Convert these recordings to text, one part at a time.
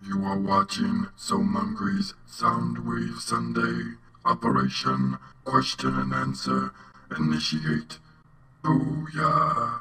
You are watching Soundwave's Soundwave Sunday. Operation Question and Answer. Initiate. Booyah.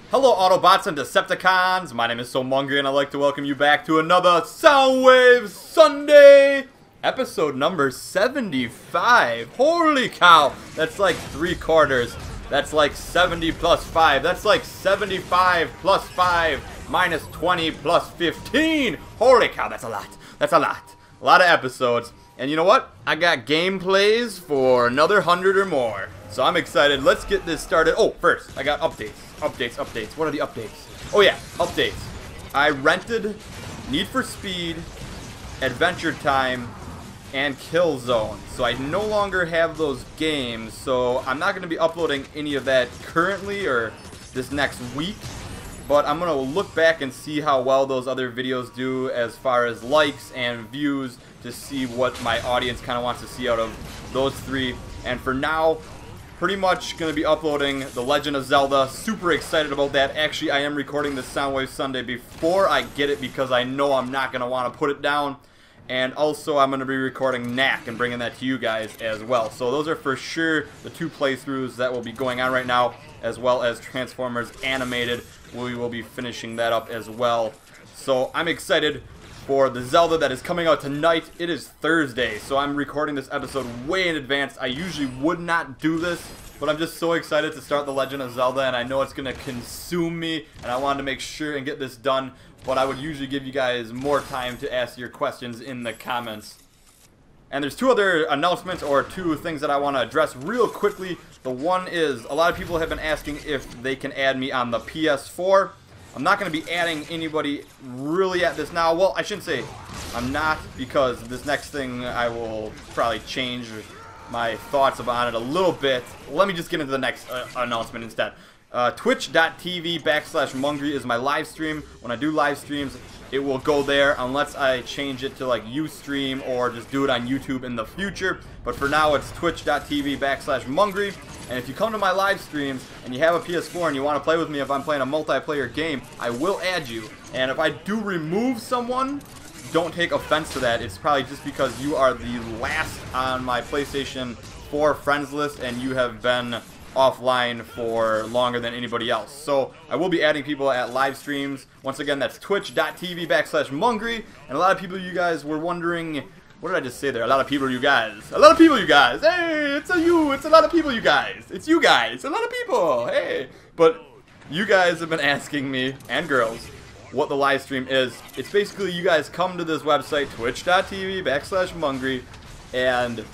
Hello Autobots and Decepticons, my name is Soundwave and I'd like to welcome you back to another Soundwave Sunday! Episode number 75. Holy cow! That's like 3/4. That's like 70 plus 5. That's like 75 plus 5 minus 20 plus 15. Holy cow, that's a lot. That's a lot. A lot of episodes. And you know what? I got gameplays for another 100 or more. So I'm excited. Let's get this started. Oh, first, I got updates. Updates. What are the updates? Oh yeah, updates. I rented Need for Speed, Adventure Time, and Killzone. So I no longer have those games, so I'm not going to be uploading any of that currently or this next week. But I'm going to look back and see how well those other videos do as far as likes and views to see what my audience kind of wants to see out of those three. And for now, pretty much going to be uploading The Legend of Zelda. Super excited about that. Actually, I am recording this Soundwave Sunday before I get it because I know I'm not going to want to put it down. And also, I'm going to be recording Knack and bringing that to you guys as well. So those are for sure the two playthroughs that will be going on right now, as well as Transformers Animated. We will be finishing that up as well. So I'm excited for the Zelda that is coming out tonight. It is Thursday, so I'm recording this episode way in advance. I usually would not do this, but I'm just so excited to start The Legend of Zelda, and I know it's going to consume me, and I wanted to make sure and get this done. But I would usually give you guys more time to ask your questions in the comments. And there's two other announcements or two things that I want to address real quickly. The one is, a lot of people have been asking if they can add me on the PS4. I'm not going to be adding anybody really at this now. Well, I shouldn't say I'm not, because this next thing I will probably change my thoughts about it a little bit. Let me just get into the next announcement instead. Twitch.tv/Mungry is my live stream. When I do live streams, it will go there unless I change it to like Ustream or just do it on YouTube in the future. But for now, it's Twitch.tv/Mungry. And if you come to my live streams and you have a PS4 and you want to play with me if I'm playing a multiplayer game, I will add you. And if I do remove someone, don't take offense to that. It's probably just because you are the last on my PlayStation 4 friends list and you have been offline for longer than anybody else. So I will be adding people at live streams. Once again, that's twitch.tv/Mungry. And a lot of people, you guys were wondering, what did I just say there? A lot of people, you guys. A lot of people, you guys. Hey, it's a you. It's a lot of people, you guys. It's you guys. A lot of people. Hey. But you guys have been asking me, and girls, what the live stream is. It's basically you guys come to this website, twitch.tv/Mungry, and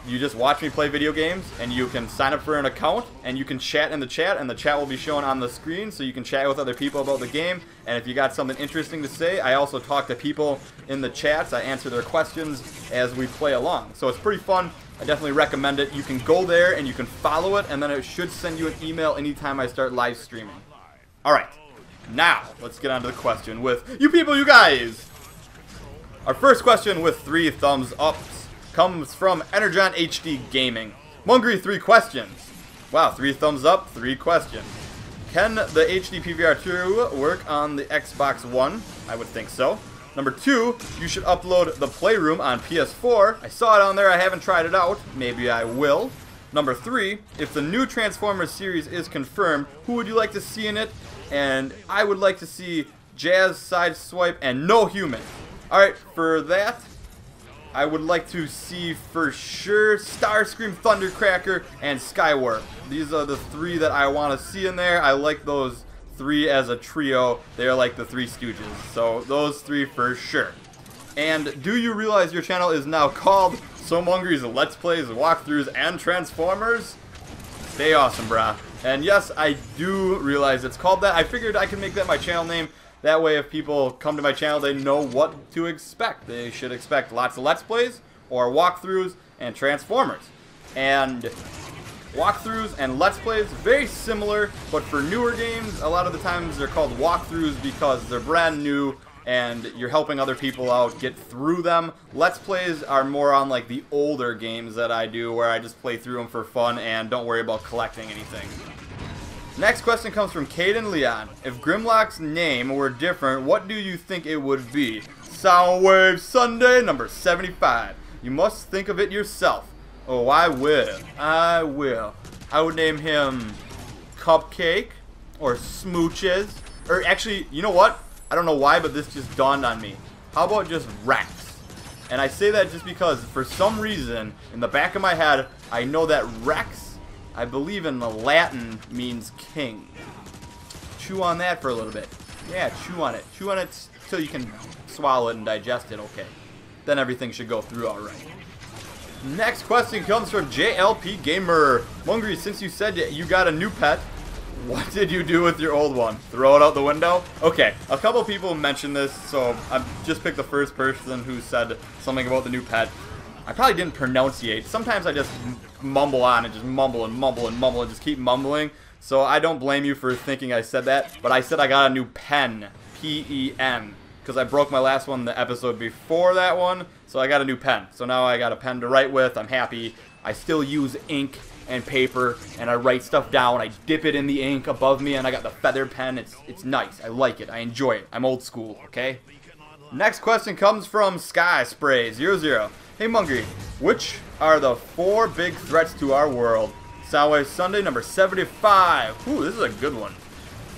you just watch me play video games, and you can sign up for an account, and you can chat in the chat, and the chat will be shown on the screen, so you can chat with other people about the game. And if you got something interesting to say, I also talk to people in the chats. I answer their questions as we play along. So it's pretty fun. I definitely recommend it. You can go there, and you can follow it, and then it should send you an email anytime I start live streaming. Alright, now, let's get on to the question with you people, you guys! Our first question with 3 thumbs ups comes from Energon HD Gaming. Mungry, 3 questions. Wow, 3 thumbs up, 3 questions. Can the HD PVR2 work on the Xbox One? I would think so. Number 2, you should upload the Playroom on PS4. I saw it on there, I haven't tried it out. Maybe I will. Number 3, if the new Transformers series is confirmed, who would you like to see in it? And I would like to see Jazz, Sideswipe, and no humans. Alright, for that, I would like to see for sure Starscream, Thundercracker, and Skywarp. These are the 3 that I want to see in there. I like those 3 as a trio. They're like the 3 Stooges. So those 3 for sure. And do you realize your channel is now called Soundwave's Let's Plays, Walkthroughs, and Transformers? Stay awesome, brah. And yes, I do realize it's called that. I figured I could make that my channel name. That way, if people come to my channel, they know what to expect. They should expect lots of Let's Plays, or walkthroughs, and Transformers. And walkthroughs and Let's Plays, very similar, but for newer games, a lot of the times they're called walkthroughs because they're brand new, and you're helping other people out get through them. Let's Plays are more on like the older games that I do, where I just play through them for fun and don't worry about collecting anything. Next question comes from Caden Leon. If Grimlock's name were different, what do you think it would be? Soundwave Sunday number 75. You must think of it yourself. Oh, I will. I will. I would name him Cupcake or Smooches. Or actually, you know what? I don't know why, but this just dawned on me. How about just Rex? And I say that just because, for some reason, in the back of my head, I know that Rex, I believe in the Latin, means king. Chew on that for a little bit. Yeah, chew on it. Chew on it till you can swallow it and digest it, okay. Then everything should go through alright. Next question comes from JLP Gamer. Mungry, since you said you got a new pet, what did you do with your old one? Throw it out the window? Okay, a couple people mentioned this, so I just picked the first person who said something about the new pet. I probably didn't pronunciate. Sometimes I just mumble on and just mumble and mumble and mumble and just keep mumbling. So I don't blame you for thinking I said that, but I said I got a new pen. P-E-N. Because I broke my last one the episode before that one, so I got a new pen. So now I got a pen to write with. I'm happy. I still use ink and paper, and I write stuff down. I dip it in the ink above me, and I got the feather pen. It's nice. I like it. I enjoy it. I'm old school, okay? Next question comes from Sky Spray 00. Hey Mungry, which are the 4 big threats to our world? Soundwave Sunday number 75. Ooh, this is a good one.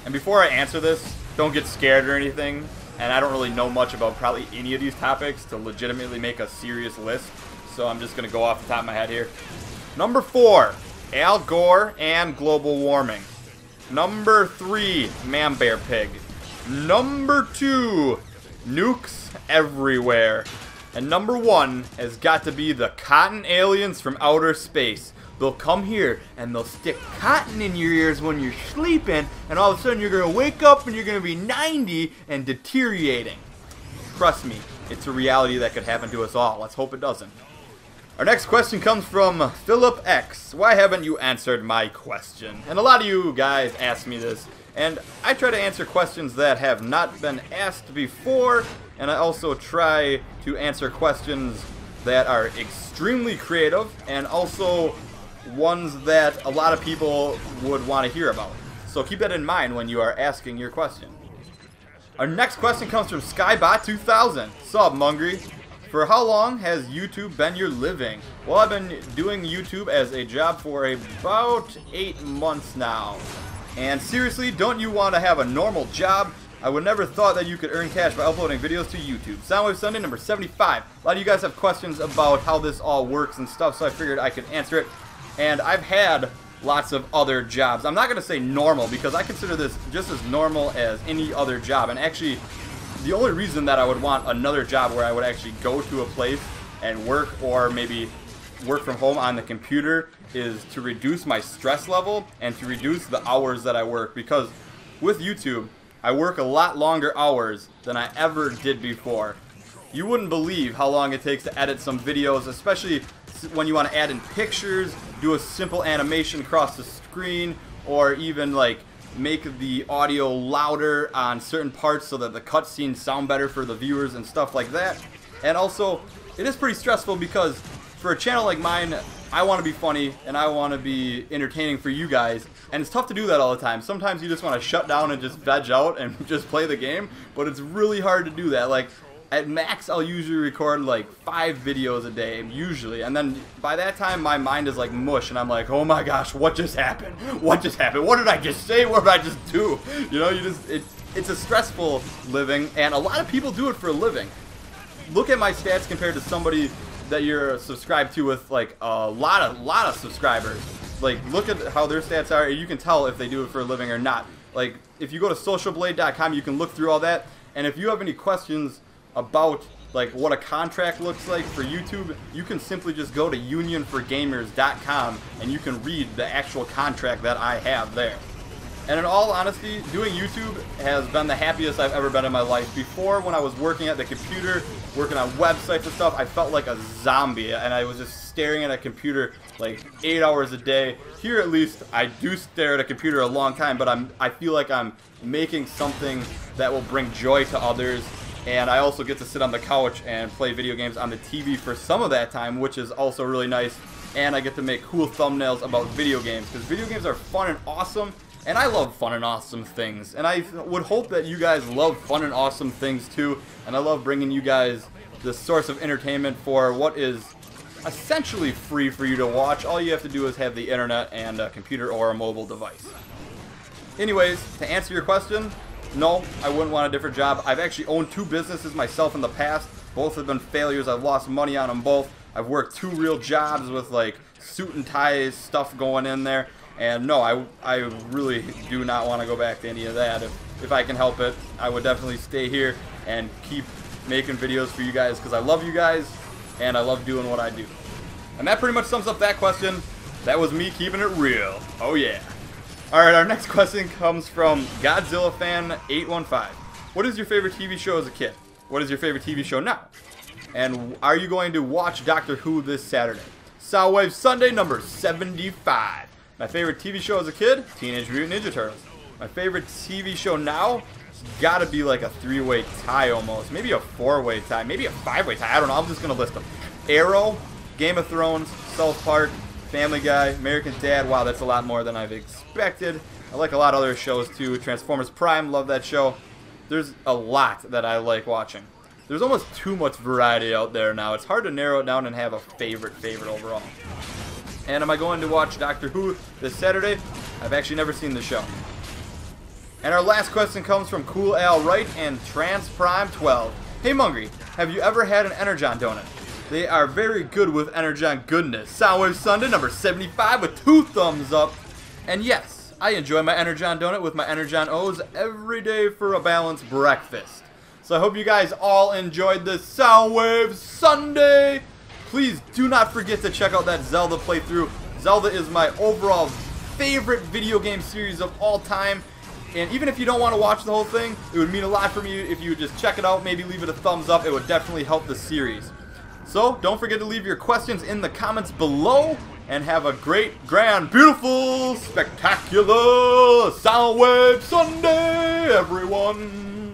And before I answer this, don't get scared or anything. And I don't really know much about probably any of these topics to legitimately make a serious list. So I'm just going to go off the top of my head here. Number 4, Al Gore and global warming. Number 3, Man Bear Pig. Number 2, nukes everywhere. And number 1 has got to be the cotton aliens from outer space. They'll come here and they'll stick cotton in your ears when you're sleeping, and all of a sudden you're going to wake up and you're going to be 90 and deteriorating. Trust me, it's a reality that could happen to us all. Let's hope it doesn't. Our next question comes from Philip X. Why haven't you answered my question? And a lot of you guys ask me this, and I try to answer questions that have not been asked before, and I also try to answer questions that are extremely creative and also ones that a lot of people would want to hear about. So keep that in mind when you are asking your question. Our next question comes from Skybot2000. Sup, Mungry? For how long has YouTube been your living? Well, I've been doing YouTube as a job for about 8 months now. And seriously, don't you want to have a normal job? I would never thought that you could earn cash by uploading videos to YouTube. Soundwave Sunday number 75. A lot of you guys have questions about how this all works and stuff, so I figured I could answer it. And I've had lots of other jobs. I'm not going to say normal because I consider this just as normal as any other job. And actually, the only reason that I would want another job where I would actually go to a place and work, or maybe work from home on the computer, is to reduce my stress level and to reduce the hours that I work. Because with YouTube, I work a lot longer hours than I ever did before. You wouldn't believe how long it takes to edit some videos, especially when you want to add in pictures, do a simple animation across the screen, or even like make the audio louder on certain parts so that the cutscenes sound better for the viewers and stuff like that. And also, it is pretty stressful because for a channel like mine, I want to be funny and I want to be entertaining for you guys, and it's tough to do that all the time. Sometimes you just want to shut down and just veg out and just play the game, but it's really hard to do that. Like, at max, I'll usually record like 5 videos a day, usually, and then by that time my mind is like mush and I'm like, oh my gosh, what just happened? What just happened? What did I just say? What did I just do? You know, it's a stressful living, and a lot of people do it for a living. Look at my stats compared to somebody that you're subscribed to with like a lot of subscribers. Like, look at how their stats are, and you can tell if they do it for a living or not. Like, if you go to socialblade.com, you can look through all that, and if you have any questions about like what a contract looks like for YouTube, you can simply just go to unionforgamers.com and you can read the actual contract that I have there. And in all honesty, doing YouTube has been the happiest I've ever been in my life. Before, when I was working at the computer, working on websites and stuff, I felt like a zombie, and I was just staring at a computer like 8 hours a day. Here, at least, I do stare at a computer a long time, but I feel like I'm making something that will bring joy to others. And I also get to sit on the couch and play video games on the TV for some of that time, which is also really nice. And I get to make cool thumbnails about video games, because video games are fun and awesome, And I love fun and awesome things. And I would hope that you guys love fun and awesome things too. And I love bringing you guys this source of entertainment for what is essentially free for you to watch. All you have to do is have the internet and a computer or a mobile device. Anyways, to answer your question, no, I wouldn't want a different job. I've actually owned 2 businesses myself in the past. Both have been failures. I've lost money on them both. I've worked 2 real jobs with like suit and tie stuff going in there. And no, I really do not want to go back to any of that. If I can help it, I would definitely stay here and keep making videos for you guys because I love you guys and I love doing what I do. And that pretty much sums up that question. That was me keeping it real. Oh yeah. Alright, our next question comes from Godzilla Fan 815. What is your favorite TV show as a kid? What is your favorite TV show now? And are you going to watch Doctor Who this Saturday? Soundwave Sunday number 75. My favorite TV show as a kid? Teenage Mutant Ninja Turtles. My favorite TV show now? It's gotta be like a 3-way tie almost. Maybe a 4-way tie. Maybe a 5-way tie. I don't know. I'm just gonna list them. Arrow, Game of Thrones, South Park, Family Guy, American Dad. Wow, that's a lot more than I've expected. I like a lot of other shows too. Transformers Prime, love that show. There's a lot that I like watching. There's almost too much variety out there now. It's hard to narrow it down and have a favorite overall. And am I going to watch Doctor Who this Saturday? I've actually never seen the show. And our last question comes from Cool Al Wright and Trans Prime 12. Hey Mungry, have you ever had an Energon donut? They are very good with Energon goodness. Soundwave Sunday number 75 with 2 thumbs up. And yes, I enjoy my Energon donut with my Energon O's every day for a balanced breakfast. So I hope you guys all enjoyed this Soundwave Sunday. Please do not forget to check out that Zelda playthrough. Zelda is my overall favorite video game series of all time. And even if you don't want to watch the whole thing, it would mean a lot for me if you would just check it out, maybe leave it a thumbs up. It would definitely help the series. So don't forget to leave your questions in the comments below. And have a great, grand, beautiful, spectacular Soundwave Sunday, everyone.